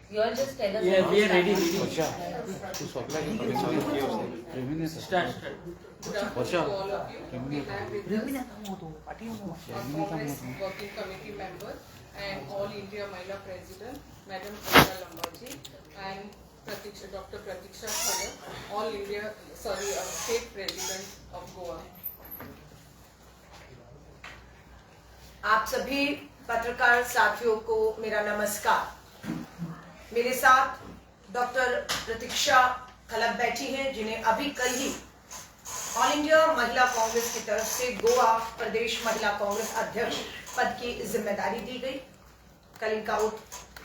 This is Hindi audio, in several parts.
You all just tell us. Yeah, we are ready. वर्षा तू स्वप्न की Start. Varsha Congress Working Committee member and All India Mahila President, Madam Aisha Lambaji, and Dr. Pratiksha Khalab, State President of Goa. आप सभी पत्रकार साथियों को मेरा नमस्कार। मेरे साथ डॉक्टर प्रतीक्षा खलब बैठी हैं, जिन्हें अभी कल ही ऑल इंडिया महिला कांग्रेस की तरफ से गोवा प्रदेश महिला कांग्रेस अध्यक्ष पद की जिम्मेदारी दी गई। कल इनका ओथ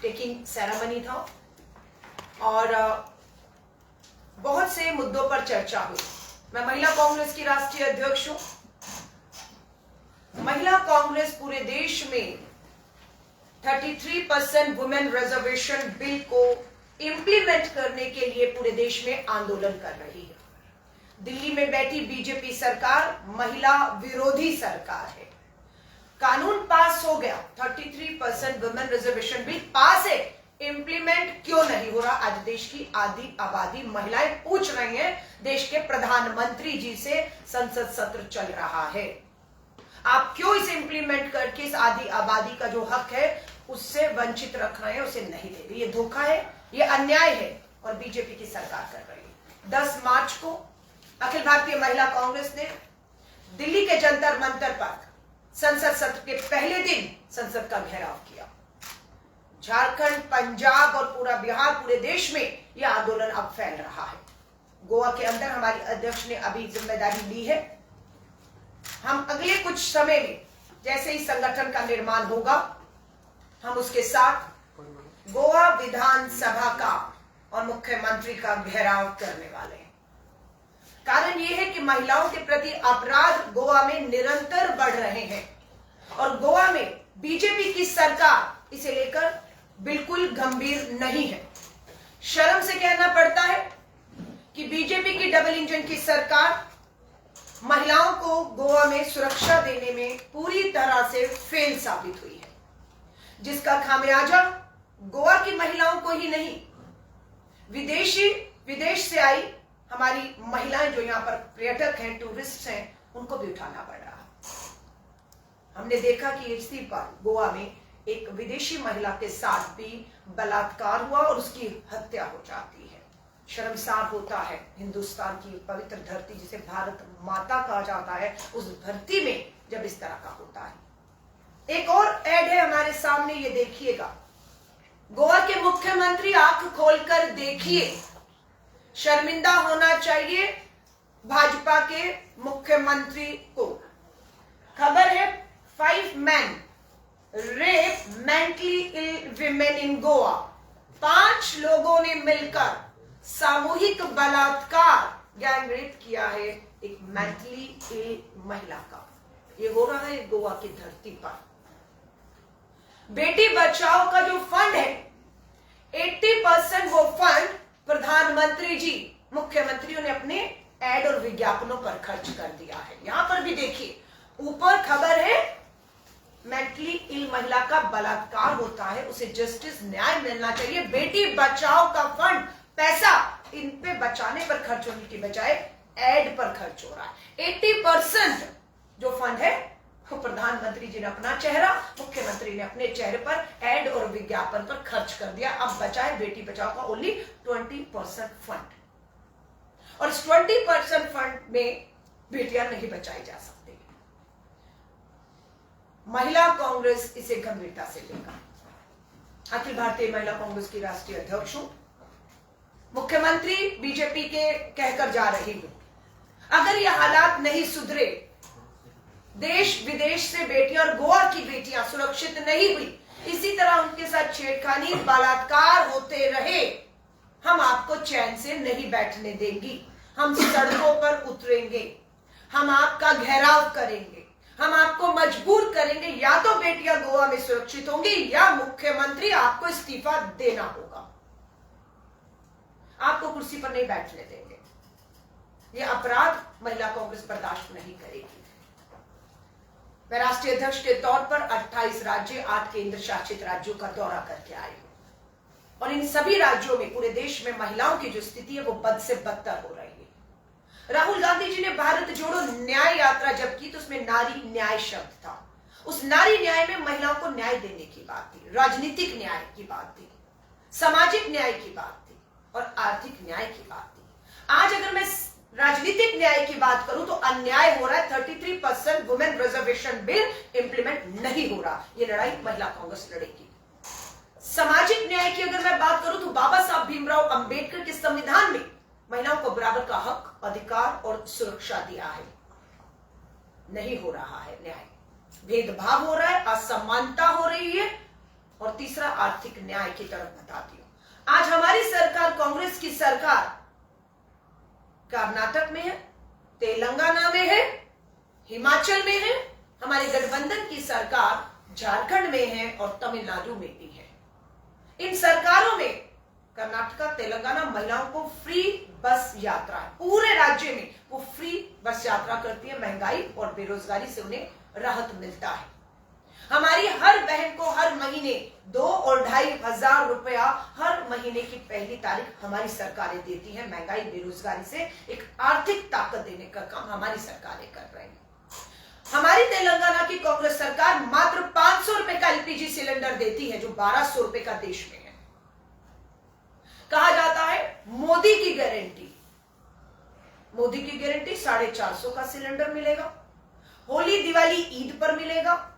टेकिंग सेरेमनी था और बहुत से मुद्दों पर चर्चा हुई। मैं महिला कांग्रेस की राष्ट्रीय अध्यक्ष हूं। महिला कांग्रेस पूरे देश में 33% वुमेन रिजर्वेशन बिल को इंप्लीमेंट करने के लिए पूरे देश में आंदोलन कर रही है। दिल्ली में बैठी बीजेपी सरकार महिला विरोधी सरकार है। कानून पास हो गया, 33% वुमेन रिजर्वेशन बिल पास है, इंप्लीमेंट क्यों नहीं हो रहा? आज देश की आधी आबादी महिलाएं पूछ रही हैं। देश के प्रधानमंत्री जी से संसद सत्र चल रहा है, आप क्यों इसे इंप्लीमेंट करके इस आधी आबादी का जो हक है उससे वंचित रख रहे हैं, उसे नहीं दे रहे? ये धोखा है, ये अन्याय है और बीजेपी की सरकार कर रही है। 10 मार्च को अखिल भारतीय महिला कांग्रेस ने दिल्ली के जंतर मंतर पर संसद सत्र के पहले दिन संसद का घेराव किया। झारखंड, पंजाब और पूरा बिहार, पूरे देश में यह आंदोलन अब फैल रहा है। गोवा के अंदर हमारी अध्यक्ष ने अभी जिम्मेदारी ली है। हम अगले कुछ समय में जैसे ही संगठन का निर्माण होगा, हम उसके साथ गोवा विधानसभा का और मुख्यमंत्री का घेराव करने वाले हैं। कारण यह है कि महिलाओं के प्रति अपराध गोवा में निरंतर बढ़ रहे हैं और गोवा में बीजेपी की सरकार इसे लेकर बिल्कुल गंभीर नहीं है। शर्म से कहना पड़ता है कि बीजेपी की डबल इंजन की सरकार महिलाओं को गोवा में सुरक्षा देने में पूरी तरह से फेल साबित हुई है, जिसका खामियाजा गोवा की महिलाओं को ही नहीं, विदेश से आई हमारी महिलाएं जो यहाँ पर पर्यटक हैं, टूरिस्ट हैं, उनको भी उठाना पड़ रहा है। हमने देखा कि इसी पर गोवा में एक विदेशी महिला के साथ भी बलात्कार हुआ और उसकी हत्या हो जाती है। शर्मसार होता है। हिंदुस्तान की पवित्र धरती जिसे भारत माता कहा जाता है, उस धरती में जब इस तरह का होता है। एक और ऐड है हमारे सामने, ये देखिएगा। गोवा के मुख्यमंत्री आंख खोलकर देखिए, शर्मिंदा होना चाहिए भाजपा के मुख्यमंत्री को। खबर है 5 men rape mentally ill women in Goa. 5 लोगों ने मिलकर सामूहिक बलात्कार, गैंग रेप किया है एक मेंटली इल महिला का। ये हो रहा है गोवा की धरती पर। बेटी बचाओ का जो फंड है, 80% वो फंड प्रधानमंत्री जी, मुख्यमंत्रियों ने अपने एड और विज्ञापनों पर खर्च कर दिया है। यहां पर भी देखिए, ऊपर खबर है मेंटली इल महिला का बलात्कार होता है, उसे जस्टिस, न्याय मिलना चाहिए। बेटी बचाओ का फंड, पैसा इन पे बचाने पर खर्च होने की बजाय एड पर खर्च हो रहा है। 80% जो फंड है वो प्रधानमंत्री जी ने अपना चेहरा, मुख्यमंत्री ने अपने चेहरे पर एड और विज्ञापन पर खर्च कर दिया। अब बचा है बेटी बचाओ का ओनली 20% फंड, और इस 20% फंड में बेटियां नहीं बचाई जा सकती। महिला कांग्रेस इसे गंभीरता से लेगा। अखिल भारतीय महिला कांग्रेस की राष्ट्रीय अध्यक्ष हूं, मुख्यमंत्री बीजेपी के कहकर जा रही हूं, अगर ये हालात नहीं सुधरे, देश विदेश से बेटियां और गोवा की बेटियां सुरक्षित नहीं हुई, इसी तरह उनके साथ छेड़खानी, बलात्कार होते रहे, हम आपको चैन से नहीं बैठने देंगी। हम सड़कों पर उतरेंगे, हम आपका घेराव करेंगे, हम आपको मजबूर करेंगे, या तो बेटियां गोवा में सुरक्षित होंगी या मुख्यमंत्री आपको इस्तीफा देना होगा। आपको कुर्सी पर नहीं बैठने देंगे। यह अपराध महिला कांग्रेस बर्दाश्त नहीं करेगी। मैं राष्ट्रीय अध्यक्ष के तौर पर 28 राज्य, 8 केंद्र शासित राज्यों का दौरा करके आई हूं और और इन सभी राज्यों में, पूरे देश में महिलाओं की जो स्थिति है वो बद से बदतर हो रही है। राहुल गांधी जी ने भारत जोड़ो न्याय यात्रा जब की तो उसमें नारी न्याय शब्द था। उस नारी न्याय में महिलाओं को न्याय देने की बात थी, राजनीतिक न्याय की बात थी, सामाजिक न्याय की बात थी और आर्थिक न्याय की बात थी। आज अगर मैं राजनीतिक न्याय की बात करूं तो अन्याय हो रहा है। 33% वुमेन रिजर्वेशन बिल इंप्लीमेंट नहीं हो रहा। ये लड़ाई महिला कांग्रेस लड़ेगी। सामाजिक न्याय की अगर मैं बात करूं तो बाबा साहब भीमराव अंबेडकर के संविधान में महिलाओं को बराबर का हक, अधिकार और सुरक्षा दिया है। नहीं हो रहा है न्याय, भेदभाव हो रहा है, असमानता हो रही है। और तीसरा आर्थिक न्याय की तरफ बताती हूं। आज हमारी सरकार, कांग्रेस की सरकार कर्नाटक में है, तेलंगाना में है, हिमाचल में है, हमारे गठबंधन की सरकार झारखंड में है और तमिलनाडु में भी है। इन सरकारों में कर्नाटक, तेलंगाना महिलाओं को फ्री बस यात्रा है। पूरे राज्य में वो फ्री बस यात्रा करती है। महंगाई और बेरोजगारी से उन्हें राहत मिलता है। हमारी हर बहन को हर महीने 2 और 2,500 हजार रुपया हर महीने की पहली तारीख हमारी सरकारें देती हैं। महंगाई, बेरोजगारी से एक आर्थिक ताकत देने का काम हमारी सरकारें कर रही हैं। हमारी तेलंगाना की कांग्रेस सरकार मात्र 500 रुपए का एलपीजी सिलेंडर देती है, जो 1200 रुपए का देश में है। कहा जाता है मोदी की गारंटी, मोदी की गारंटी 450 का सिलेंडर मिलेगा, होली, दिवाली, ईद पर मिलेगा।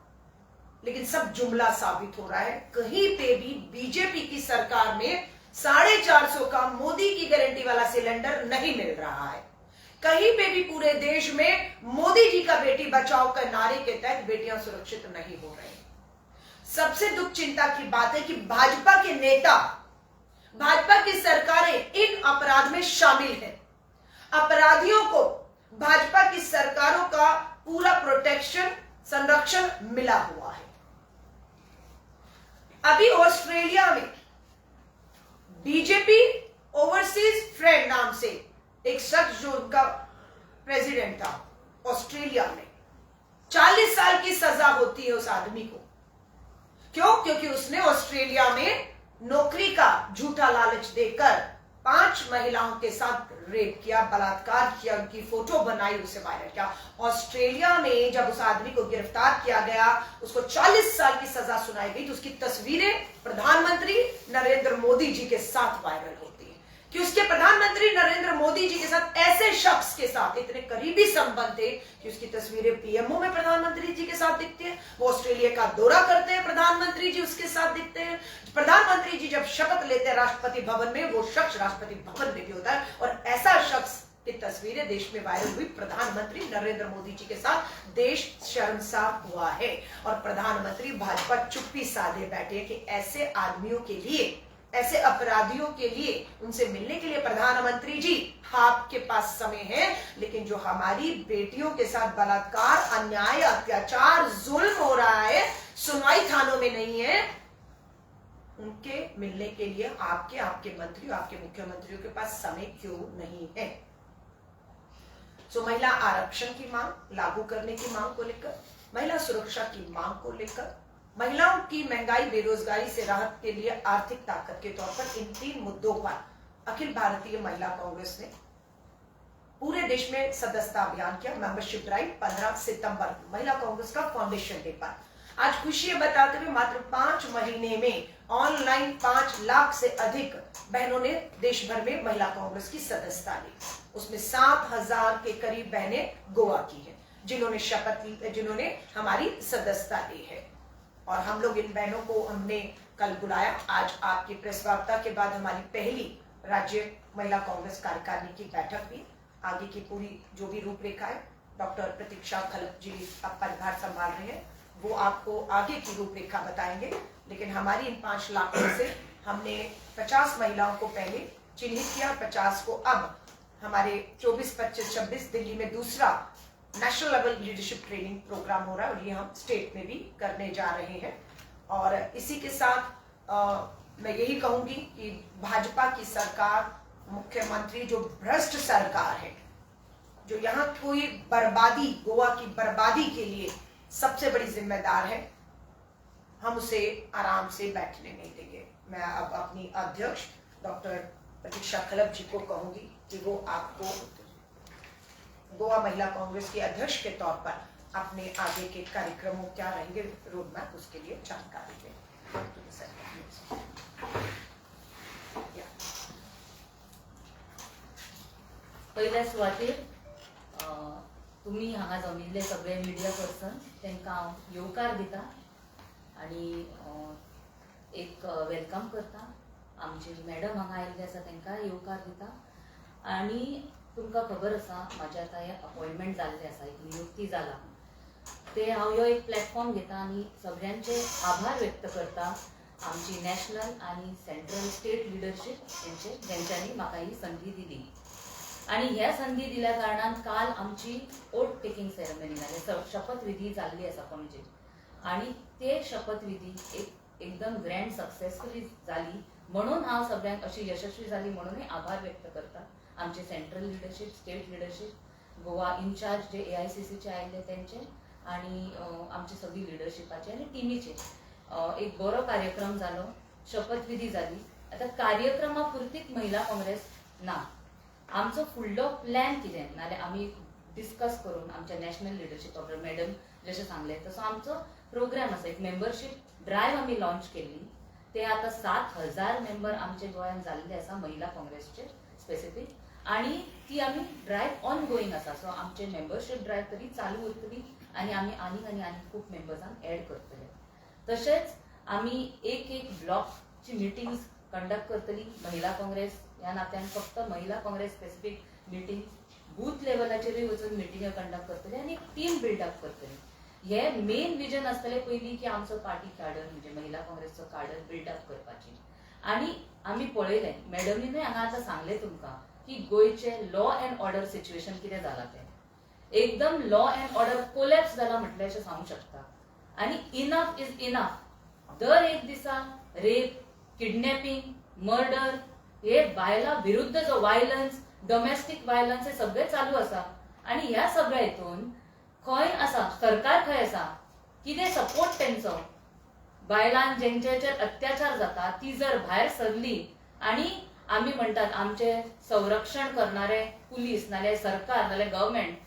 लेकिन सब जुमला साबित हो रहा है। कहीं पे भी बीजेपी की सरकार में 450 का मोदी की गारंटी वाला सिलेंडर नहीं मिल रहा है। कहीं पे भी पूरे देश में मोदी जी का बेटी बचाओ के नारे के तहत बेटियां सुरक्षित नहीं हो रही। सबसे दुख चिंता की बात है कि भाजपा के नेता, भाजपा की सरकारें इन अपराध में शामिल हैं। अपराधियों को भाजपा की सरकारों का पूरा प्रोटेक्शन, संरक्षण मिला हुआ है। अभी ऑस्ट्रेलिया में बीजेपी ओवरसीज फ्रेंड नाम से एक शख्स, जो उनका प्रेसिडेंट था ऑस्ट्रेलिया में, 40 साल की सजा होती है उस आदमी को। क्यों? क्योंकि उसने ऑस्ट्रेलिया में नौकरी का झूठा लालच देकर 5 महिलाओं के साथ रेप किया, बलात्कार किया, उनकी फोटो बनाई, उसे वायरल किया। ऑस्ट्रेलिया में जब उस आदमी को गिरफ्तार किया गया, उसको 40 साल की सजा सुनाई गई, तो उसकी तस्वीरें प्रधानमंत्री नरेंद्र मोदी जी के साथ वायरल होती है कि उसके प्रधानमंत्री नरेंद्र मोदी जी के साथ ऐसे शख्स के साथ इतने करीबी संबंध थे कि उसकी तस्वीरें पीएमओ में प्रधानमंत्री जी के साथ दिखती है। वो ऑस्ट्रेलिया का दौरा करते हैं, प्रधानमंत्री जी उसके साथ दिखते हैं। प्रधानमंत्री जी जब शपथ लेते हैं राष्ट्रपति भवन में, वो शख्स राष्ट्रपति भवन में भी होता है। और ऐसा शख्स की तस्वीरें देश में वायरल हुई प्रधानमंत्री नरेंद्र मोदी जी के साथ। देश शर्मसार हुआ है और प्रधानमंत्री भाजपा चुप्पी साधे बैठे हैं कि ऐसे आदमियों के लिए, ऐसे अपराधियों के लिए, उनसे मिलने के लिए प्रधानमंत्री जी आपके पास समय है, लेकिन जो हमारी बेटियों के साथ बलात्कार, अन्याय, अत्याचार, जुल्म हो रहा है, सुनवाई थानों में नहीं है, उनके मिलने के लिए आपके मंत्रियों, आपके मुख्यमंत्रियों के पास समय क्यों नहीं है? महिला आरक्षण की मांग लागू करने की मांग को लेकर, महिला सुरक्षा की मांग को लेकर, महिलाओं की महंगाई, बेरोजगारी से राहत के लिए आर्थिक ताकत के तौर पर, इन 3 मुद्दों पर अखिल भारतीय महिला कांग्रेस ने पूरे देश में सदस्यता अभियान किया। मेंबरशिप ड्राइव 15 सितंबर महिला कांग्रेस का फाउंडेशन डे पर। आज खुशी बताते हुए मात्र 5 महीने में ऑनलाइन 5 लाख से अधिक बहनों ने देश भर में महिला कांग्रेस की सदस्यता ली। उसमें 7,000 के करीब बहनें गोवा की हैं, जिन्होंने शपथ ली, जिन्होंने हमारी सदस्यता ली है। और हम लोग इन बहनों को हमने कल बुलाया। आज आपकी प्रेस वार्ता के बाद हमारी पहली राज्य महिला कांग्रेस कार्यकारिणी की बैठक हुई। आगे की पूरी जो भी रूपरेखा है, डॉक्टर प्रतीक्षा खलप जी अब पदभार संभाल रहे हैं, वो आपको आगे की रूपरेखा बताएंगे। लेकिन हमारी इन 5 लाख में से हमने 50 महिलाओं को पहले चिन्हित किया, 50 को अब हमारे 24, 25, 26 दिल्ली में दूसरा national level leadership training programme हो रहा है और ये हम स्टेट में भी करने जा रहे हैं। और इसी के साथ मैं यही कहूंगी कि भाजपा की सरकार, मुख्यमंत्री जो भ्रष्ट सरकार है, जो यहाँ कोई बर्बादी, गोवा की बर्बादी के लिए सबसे बड़ी जिम्मेदार है, हम उसे आराम से बैठने नहीं देंगे। मैं अब अपनी अध्यक्ष डॉक्टर प्रतीक्षा खलप जी को कहूंगी कि वो आपको गोवा महिला कांग्रेस की अध्यक्ष के तौर पर अपने आगे के कार्यक्रमों क्या रहेंगे, रोड मैप, उसके लिए जानकारी दें। पहिल्या सुवातेर तुम्ही हांगा जमिल्ले सगळे मिडिया पर्सन तांकां हांव येवकार दिता आनी एक वेलकम करता। आमची मॅडम हांगा आयिल्ले आसा तांकां येवकार दिता आनी तुमकां खबर आसा म्हाजें आतां हें अपॉयंटमेंट जाल्लें आसा, एक नियुक्ती जाला ते हांव ह्यो एक प्लॅटफॉर्म घेता आनी सगळ्यांचे आभार व्यक्त करता आमची नॅशनल आनी सेंट्रल स्टेट लिडरशीप यांचे जेंच्यांनी म्हाका ही संदी दिली। आणि ह्या संधी दिल्या कारणान काल आमची ओथ टेकिंग सेरेमनी जाली, शपथविधी जाल्ली आसा पणजेर आनी ते शपथविधी एकदम ग्रँड सक्सेसफुली जाली म्हणून हांव सगळ्यांक अशी यशस्वी जाली म्हणूनय आभार व्यक्त करता आमचे central leadership, state leadership, Goa in charge जे AICCचे आयिल्ले तेंचे आनी आमची सगळी लिडरशिपाचे आनी टिमीचे एक बरो कार्यक्रम जालो, शपथविधी जाली। आता कार्यक्रमा पुरतीच महिला काँग्रेस ना, आमचो फुडलो प्लॅन कितें नाल्यार आमी डिस्कस करून आमच्या नॅशनल लिडरशीप वांगडा मॅडम जशें सांगलें तसो आमचो प्रोग्राम आसा, एक मेंबरशीप ड्रायव्ह आमी लॉन्च केल्ली। ते आतां 7,000 मेंबर आमचे गोंयांत जाल्ले आसा महिला काँग्रेसचे स्पेसिफीक आनी ती आमी ड्रायव्ह ऑन गोईंग आसा। सो आमचे मेंबरशीप ड्रायव्ह तरी चालू उरतली आनी आमी आनी खूब मेंबर्सांक एड करतले। तशेंच आमी एक ब्लॉकची मिटिंग्स कंडक्ट करतली महिला काँग्रेस ह्या नात्यान, फक्त महिला काँग्रेस स्पेसिफीक मिटिंग बूथ लेवलाचेरूय वचून मिटिंग कंडक्ट करतली आनी एक टीम बिल्डअप करतली। हे मेन विजन आसतले पयलीं की आमचो पार्टी कॅडर म्हणजे महिला काँग्रेसचो कॅडर बिल्डअप करपाची। आनी आमी पळयलें, मॅडमीनूय हांगा आतां सांगलें तुमकां की गोंयचे लॉ एंड ऑर्डर सिच्युएशन कितें जालां तें एकदम लॉ एंड ऑर्डर कोलॅप्स जाला म्हटलें अशें सांगूंक शकता। आनी इनफ इज इनफ, दर एक दिसा रेप, किडनॅपिंग, मर्डर, हे बायलां विरुद्ध जो वायलन्स, डोमेस्टीक वायलन्स हे सगळे चालू आसा। आनी ह्या सगळ्या हितून खंय आसा सरकार, खंय आसा, कितें सपोर्ट तेंचो बायलांक जेंचेचेर अत्याचार जाता ती जर भायर सरली आनी आमी म्हणटात आमचे संरक्षण करणारे पुलीस नाल्यार सरकार नाल्यार गव्हर्मेंट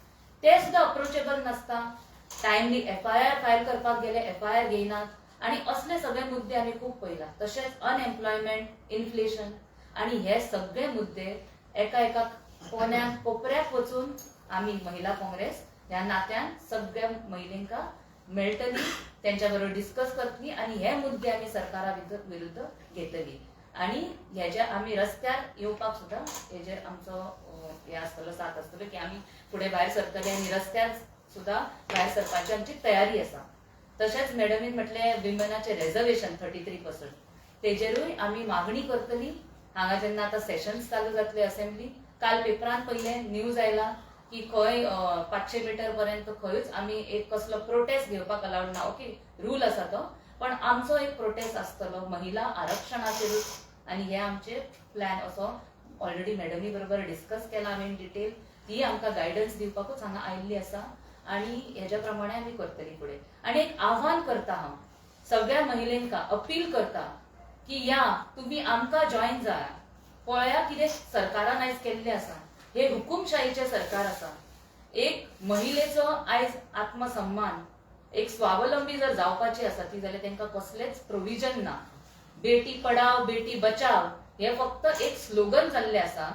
ते सुद्धा अप्रोचेबल नसता, टायमली FIR फायल करपाक गेले FIR घेयनात आनी असले सगळे मुद्दे आमी खूब पळयला। तशेंच अनएम्प्लॉयमेंट, इन्फ्लेशन आनी हे सगळे मुद्दे एका कोपऱ्याक वचून आमी महिला काँग्रेस ह्या नात्यान सगळ्या महिलांका मेळटली, त्यांच्या बरोबर डिस्कस करतली आनी हे मुद्दे आमी सरकारा विरुद्ध घेतली आनी हेजे आमी रस्त्यार येवपाक सुद्धा हेजेर आमचो हे आसतलो, साथ आसतलो की आमी फुडें भायर सरतले आनी रस्त्यार सुद्धा भायर सरपाची आमची तयारी आसा। तशेंच मॅडमीन म्हटलें विमेनाचे रिजर्वेशन 33% तेजेरूय आमी मागणी करतली। हांगा जेन्ना आतां सेशन्स चालू जातले असेंब्ली, काल पेपरान पयलें न्यूज आयला की खंय 500 मीटर पर्यंत खंयूच आमी एक कसलो प्रोटेस्ट घेवपाक अलाउड ना। ओके, रूल आसा तो, पण आमचो एक प्रोटेस्ट आसतलो महिला आरक्षणाचेरूच आनी हे आमचे प्लॅन असो ऑलरेडी मॅडमी बरोबर डिस्कस केला आमी इन डिटेल। ती आमकां गायडन्स दिवपाकूच हांगा आयिल्ली आसा आनी हेज्या प्रमाणे आमी करतली फुडें। आनी एक आव्हान करता हांव सगळ्या महिलांका, अपील करता की या तुम्ही आमकां जॉईन जाया, पळया कितें सरकारान आयज केल्लें आसा। हे हुकुमशाहीचे सरकार आसा। एक महिलेचो आयज आत्मसन्मान, एक स्वावलंबी जर जावपाची आसा ती जाल्यार तांकां कसलेच प्रोविजन ना। बेटी पढाओ बेटी बचाओ हे फक्त एक स्लोगन जाल्लें आसा।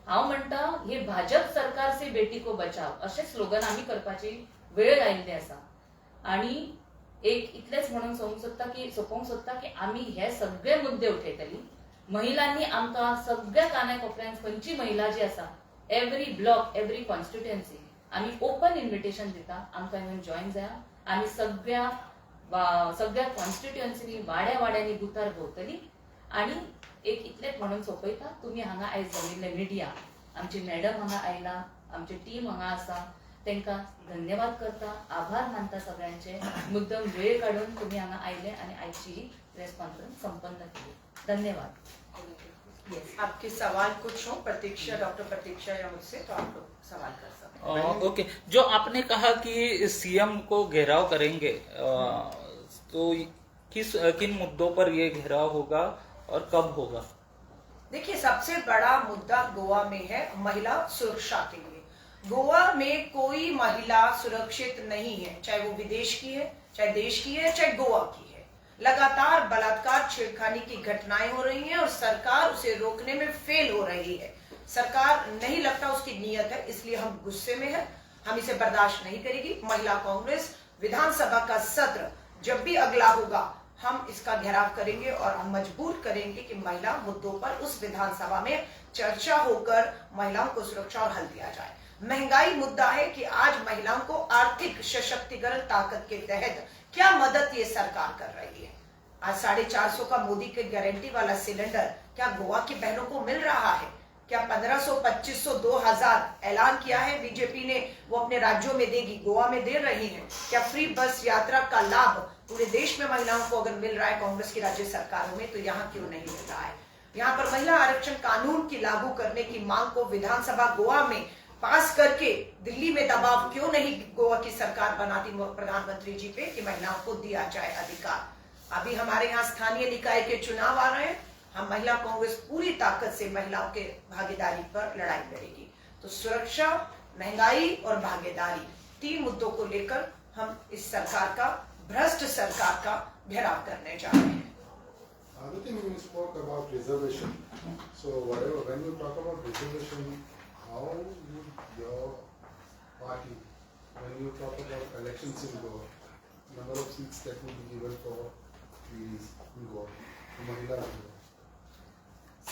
हांव म्हणटा हे भाजप सरकार से बेटी को बचाओ अशें स्लोगन आमी करपाची वेळ आयिल्ली आसा। आनी एक इतलेंच म्हणून सोपोवंक सोदता की आमी हे सगळे मुद्दे उठयतली। महिलांनी आमकां सगळ्या कानाय कोपऱ्यांत खंयची महिला जी आसा, एवरी ब्लॉक, एवरी कॉन्स्टिट्युएन्सी आमी ओपन इन्विटेशन दिता, आमकां येवन जॉईन जाया। आमी सगळ्या कॉन्स्टिट्युएन्सीनी वाड्यांनी बुथार भोंवतली आनी एक इतलेंच म्हणून सोपयता, तुमी हांगा आयज जमिल्ले मिडिया, आमची मॅडम हांगा आयला, आमची टीम हांगा आसा, तांकां धन्यवाद करता, आभार मानता सगळ्यांचे। मुद्दम वेळ काढून तुम्ही हांगा आयले आनी आयची ही प्रेस कॉन्फरन्स संपन्न केली। धन्यवाद। यस, आपके सवाल कुछ हो प्रतीक्षा, डॉक्टर प्रतीक्षा या मुझसे, तो आप लोग सवाल कर सकते हैं। ओके, जो आपने कहा कि सीएम को घेराव करेंगे, तो किन मुद्दों पर ये घेराव होगा और कब होगा? देखिए, सबसे बड़ा मुद्दा गोवा में है महिला सुरक्षा के लिए। गोवा में कोई महिला सुरक्षित नहीं है, चाहे वो विदेश की है, चाहे देश की है, चाहे गोवा की है। लगातार बलात्कार, छेड़खानी की घटनाएं हो रही हैं और सरकार उसे रोकने में फेल हो रही है। सरकार नहीं लगता उसकी नीयत है, इसलिए हम गुस्से में है, हम इसे बर्दाश्त नहीं करेगी। महिला कांग्रेस विधानसभा का सत्र जब भी अगला होगा, हम इसका घेराव करेंगे और हम मजबूर करेंगे कि महिला मुद्दों पर उस विधानसभा में चर्चा होकर महिलाओं को सुरक्षा और हल दिया जाए। महंगाई मुद्दा है कि आज महिलाओं को आर्थिक सशक्तिकरण ताकत के तहत क्या मदद ये सरकार कर रही है। आज 450 का मोदी के गारंटी वाला सिलेंडर क्या गोवा की बहनों को मिल रहा है? क्या 1500, 2500, 2000 ऐलान किया है बीजेपी ने, वो अपने राज्यों में देगी, गोवा में दे रही है? क्या फ्री बस यात्रा का लाभ पूरे देश में महिलाओं को अगर मिल रहा है कांग्रेस की राज्य सरकारों में, तो यहाँ क्यों नहीं मिल रहा है? यहाँ पर महिला आरक्षण कानून की लागू करने की मांग को विधानसभा गोवा में पास करके दिल्ली में दबाव क्यों नहीं गोवा की सरकार बनाती प्रधानमंत्री जी पे कि महिलाओं को दिया जाए अधिकार। अभी हमारे यहाँ स्थानीय निकाय के चुनाव आ रहे हैं, हम महिला कांग्रेस पूरी ताकत से महिलाओं के भागीदारी पर लड़ाई लड़ेगी। तो सुरक्षा, महंगाई और भागीदारी, 3 मुद्दों को लेकर हम इस सरकार का, भ्रष्ट सरकार का घेराव करने जा रहे हैं। Other thing you spoke about reservation. So whatever, when you talk about reservation, how would your party, when you talk about elections in Goa, number of seats that will be given for ladies in Goa, Mahila in Goa?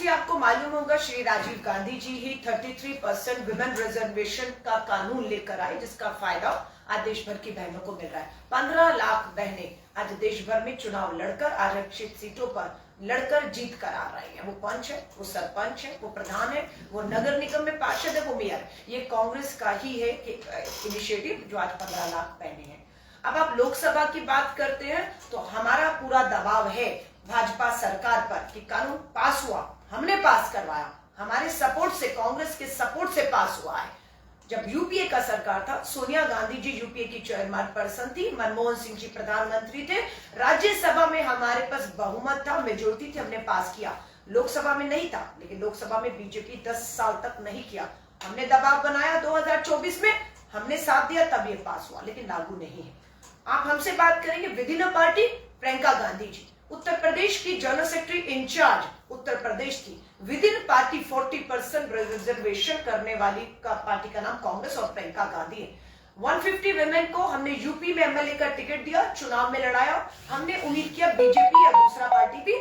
आपको मालूम होगा श्री राजीव गांधी जी ही 33% विमेन रिजर्वेशन का कानून लेकर आए, जिसका फायदा आज देश भर की बहनों को मिल रहा है। 15 लाख बहनें आज देश भर में चुनाव लड़कर आरक्षित सीटों पर लड़कर जीत कर आ रही है। वो पंच है, वो सरपंच है, वो प्रधान है, वो नगर निगम में पार्षद है, वो मेयर है। ये कांग्रेस का ही है कि इनिशिएटिव जो आज 15 लाख बहनें हैं। अब आप लोकसभा की बात करते हैं तो हमारा पूरा दबाव है भाजपा सरकार पर कि कानून पास हुआ, हमने पास करवाया, हमारे सपोर्ट से, कांग्रेस के सपोर्ट से पास हुआ है। जब यूपीए का सरकार था, सोनिया गांधी जी यूपीए की चेयरमैन पर्सन थी, मनमोहन सिंह जी प्रधानमंत्री थे, राज्यसभा में हमारे पास बहुमत था, मेजोरिटी थी, हमने पास किया। लोकसभा में नहीं था, लेकिन लोकसभा में बीजेपी 10 साल तक नहीं किया। हमने दबाव बनाया 2024 में, हमने साथ दिया, तब ये पास हुआ, लेकिन लागू नहीं है। आप हमसे बात करेंगे within a party, Priyanka Gandhi ji Uttar Pradesh की general secretary in charge Uttar Pradesh थी। विद इन पार्टी 40% रिजर्वेशन करने वाली का पार्टी का नाम कांग्रेस और प्रियंका गांधी है। 150 वुमेन को हमने यूपी में एमएलए का टिकट दिया, चुनाव में लड़ाया। हमने उम्मीद किया बीजेपी या दूसरा पार्टी भी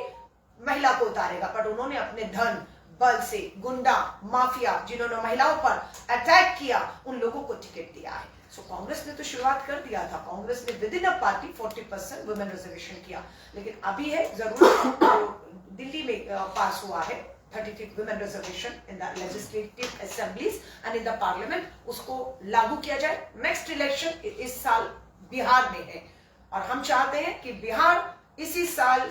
महिला को उतारेगा, पर उन्होंने अपने धन बल से गुंडा माफिया जिन्होंने महिलाओं पर अटैक किया, उन लोगों को टिकट दिया है। सो कांग्रेस ने तो शुरुआत कर दिया था, कांग्रेस ने with in a party 40% women reservation किया, लेकिन अभी है जरूर दिल्ली में पास हुआ है 33 women reservation in the legislative assemblies and in the parliament, उसको लागू किया जाए। नेक्स्ट इलेक्शन इस साल बिहार में है और हम चाहते हैं कि बिहार इसी साल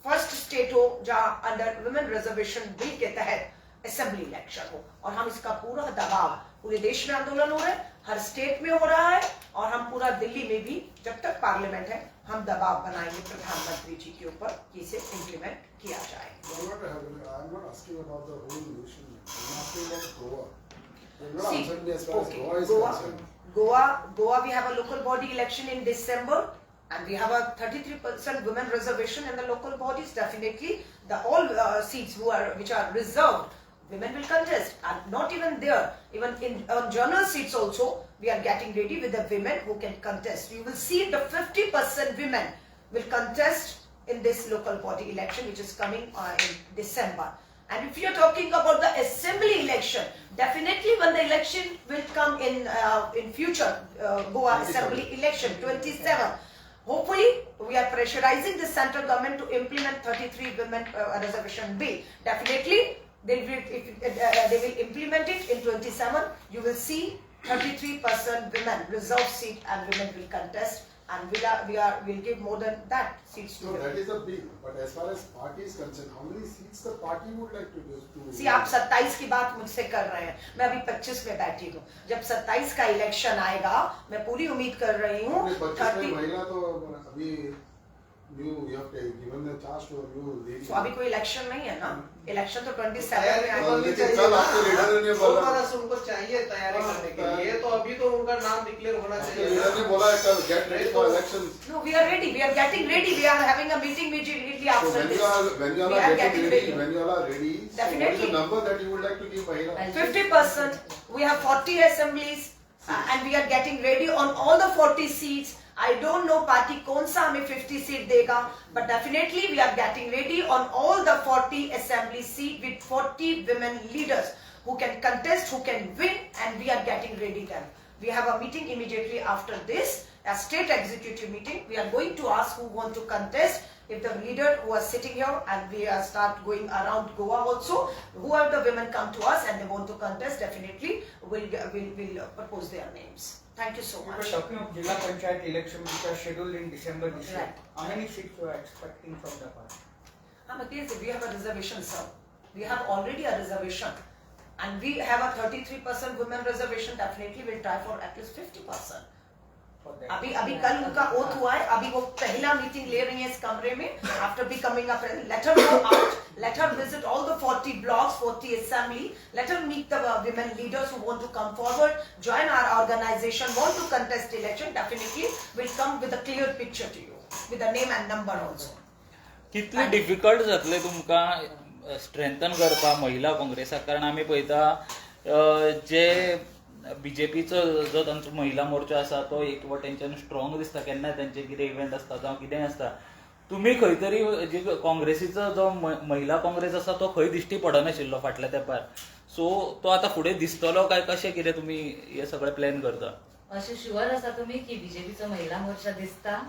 फर्स्ट स्टेट हो जहां अंडर वुमेन रिजर्वेशन बिल के तहत असेंबली इलेक्शन हो, और हम इसका पूरा दबाव, पूरे देश में आंदोलन हो रहा है, हर स्टेट में हो रहा है, और हम पूरा दिल्ली में भी जब तक पार्लियामेंट है हम दबाव बनाएंगे प्रधानमंत्री जी के ऊपर कि इसे इम्प्लीमेंट किया जाए। I'm not asking about the whole nation. I'm asking about Goa. You're not answering me as far as Goa is concerned. Goa, we have a local body election in December, and we have a 33% women reservation in the local bodies. Definitely, the all seats which are reserved, women will contest, and not even there, even in general seats also, we are getting ready with the women who can contest. You will see the 50% women will contest in this local body election, which is coming in December. And if you are talking about the assembly election, definitely when the election will come in future, Goa assembly election 27. Hopefully, we are pressurizing the central government to implement 33 women reservation bill. Definitely, they will implement it in 27. You will see 33% women reserve seat and women will contest, and we'll give more than that seats to No, women. that is a bill. But as far as party is concerned, how many seats the party would like to do? See, आप 27 की बात मुझसे कर रहे हैं, मैं अभी 25 में बैठी हूँ। जब 27 का इलेक्शन आएगा, मैं पूरी उम्मीद कर रही हूँ 25 में महिला तो अभी you have given the chance to a new lady. तो अभी कोई इलेक्शन नहीं है ना, इलेक्शन तो 27 में तैयारी आएगा। करनी लेकिन चाहिए कल ना। आपके लीडर ने दो बोला, बरस उनको चाहिए तैयारी करने के लिए, तो अभी तो उनका नाम डिक्लेयर होना आपके चाहिए लीडर ने बोला है कल get ready for elections. No, we are ready. We are getting ready. We are having a meeting immediately So after when this. you all We are are getting getting ready, ready. when you all are ready, so what is Definitely. the number that you would like to give Mahila? 50%. We have 40 assemblies and we are getting ready on all the 40 seats. I don't know party कौन सा हमें 50 seat देगा, but definitely we are getting ready on all the 40 assembly seat with 40 women leaders who can contest, who can win, and we are getting ready them. We have a meeting immediately after this, a state executive meeting. We are going to ask who want to contest. If the leader who are sitting here, and we start going around Goa also, whoever the women come to us and they want to contest, definitely will propose their names. Thank you so We were much. talking of Jilla Panchayat election which are scheduled in December this year. Right. How many seats you are expecting from the party? We have a reservation, sir. We have already a reservation. And we have a 33% women reservation. Definitely we'll try for at least 50%. For that. अभी कल उनका ओथ हुआ है, अभी वो पहला मीटिंग ले रही है इस कमरे में. After becoming a president, let her go out, let her visit all the 40 blocks, 40 assembly, let her meet the women leaders who want to come forward, join our organization, want to contest election. Definitely will come with a clear picture to you, with a name and number also. कितले डिफिकल्ट जातले तुमकां स्ट्रेंथन करपा महिला काँग्रेसाक, कारण आमी पळयता जे बीजेपीचो जो तांचो महिला मोर्चा आसा तो एक वटेनच्यान स्ट्रॉंग दिसता, केन्नाय तांचे कितें इव्हेंट आसता जावं कितेंय आसता. तुमी खंय तरी जी काँग्रेसीचो जो महिला काँग्रेस आसा तो खंय दिश्टी पडनाशिल्लो फाटल्या तेंपार. सो तो आतां फुडें दिसतलो काय कशें कितें तुमी हे सगळें प्लॅन करता? अशें शुअर आसा तुमी की बीजेपीचो महिला मोर्चा दिसता?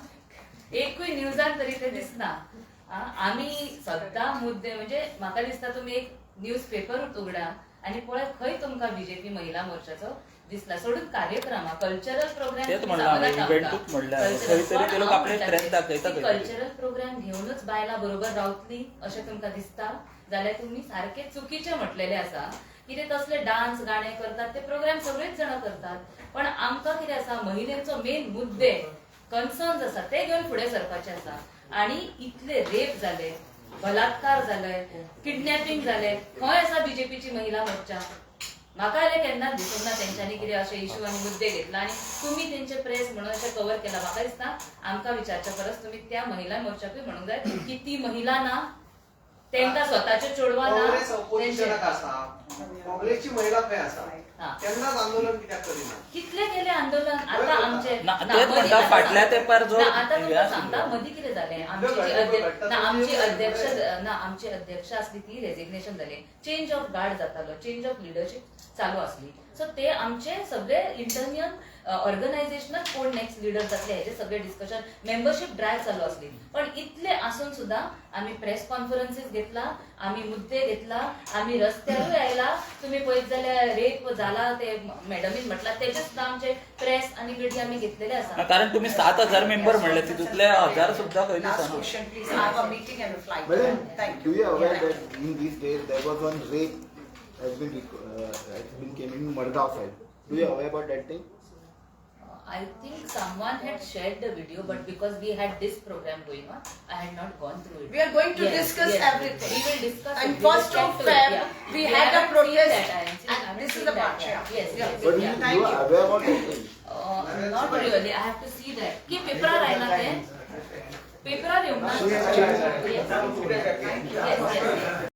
एकूय न्यूजान तरी ते दिसना. आमी सद्दां मुद्दे म्हणजे म्हाका दिसता तुमी एक न्यूज पेपर उगडा आणि पळय खंय तुमकां बीजेपी महिला मोर्चाचो दिसला. सोडून कार्यक्रम कल्चरल प्रोग्राम तेच म्हणलं आमी, इव्हेंटूच म्हणल्यार खंय तरी ते लोक आपले स्ट्रेंथ दाखयता खंय तरी. कल्चरल प्रोग्राम घेऊनच बायलां बरोबर रावतली अशें तुमकां दिसता जाल्यार तुमी सारखे चुकीचे म्हटलेले आसा. कितें तसले डान्स गाणे करतात ते प्रोग्राम सगळेच जण करतात, पण आमकां कितें आसा महिलेचो मेन मुद्दे कन्सर्न्स आसा ते घेवन फुडें सरपाचे आसा. आणि इतले रेप जाले, बलात्कार जाले, किडनॅपिंग जाले, खंय आसा बीजेपीची महिला मोर्चा? म्हाका जाल्यार केन्नाच दिसूंक ना तेंच्यांनी कितें अशे इश्यू आनी मुद्दे घेतला आणि तुम्ही तेंचे प्रेस म्हणून अशें कव्हर केला. म्हाका दिसता आमकां विचारच्या परस तुम्ही त्या महिला मोर्चाकूय म्हणूंक जाय की ती महिला ना, तेंकां स्वताच्यो चेडवां ना, काँग्रेस ऑपोजिशनाक आसा, काँग्रेसची महिला खंय आसा, हा. तेन्नाच आंदोलन कित्याक करिना? कितले केले आंदोलन आता आमचे ना, तेच म्हणटा फाटल्या तेंपार जो आता हे तुमकां आशिल्लो. सांगता मदीं कितें जालें, आमची अध्यक्ष आसली ती रेजिग्नेशन जाली, चेंज ऑफ गार्ड जातालो, चेंज ऑफ लिडरशिप चालू आसली. सो ते आमचे सगळे इंटरनल ऑर्गनायझेशनल कोण नेक्स्ट लिडर जातले हेजे सगळे डिस्कशन, मेंबरशिप ड्रायव्ह चालू असली. पण इतले आसून सुद्धा आम्ही प्रेस कॉन्फरन्सीस घेतला, आम्ही मुद्दे घेतला, आम्ही रस्त्यारूय आयला. तुम्ही पळयत जाल्यार रेप जाला ते मॅडमीन म्हटला तेजे सुद्धा आमचे प्रेस आणि मीडिया आम्ही घेतलेले आसा. कारण तुम्ही 7,000 मेंबर म्हणले, तितूतले 1,000 सुद्धा खंय Last दिसना. question, please. I have a meeting and a flight. Madam, Thank do you. you aware Yeah. that in these days there was one rape has been came in Madgaon side? Do you aware about that thing? I think someone had shared the video, but because we had this program going on, I had not gone through it. We are going to Yes, discuss yes, everything. We will discuss. And it. We will first check of to Feb, it, yeah. we I had a haven't protest, seen that, I haven't seen- and I haven't this is seen the that, part, yeah. yeah. Yes, Yeah. yes, But yeah. Thank you you. are aware about that thing? Not really. I have to see that. की पेपरार आयला ते? पेपरार येवंक ना? Yes. Yes, yes.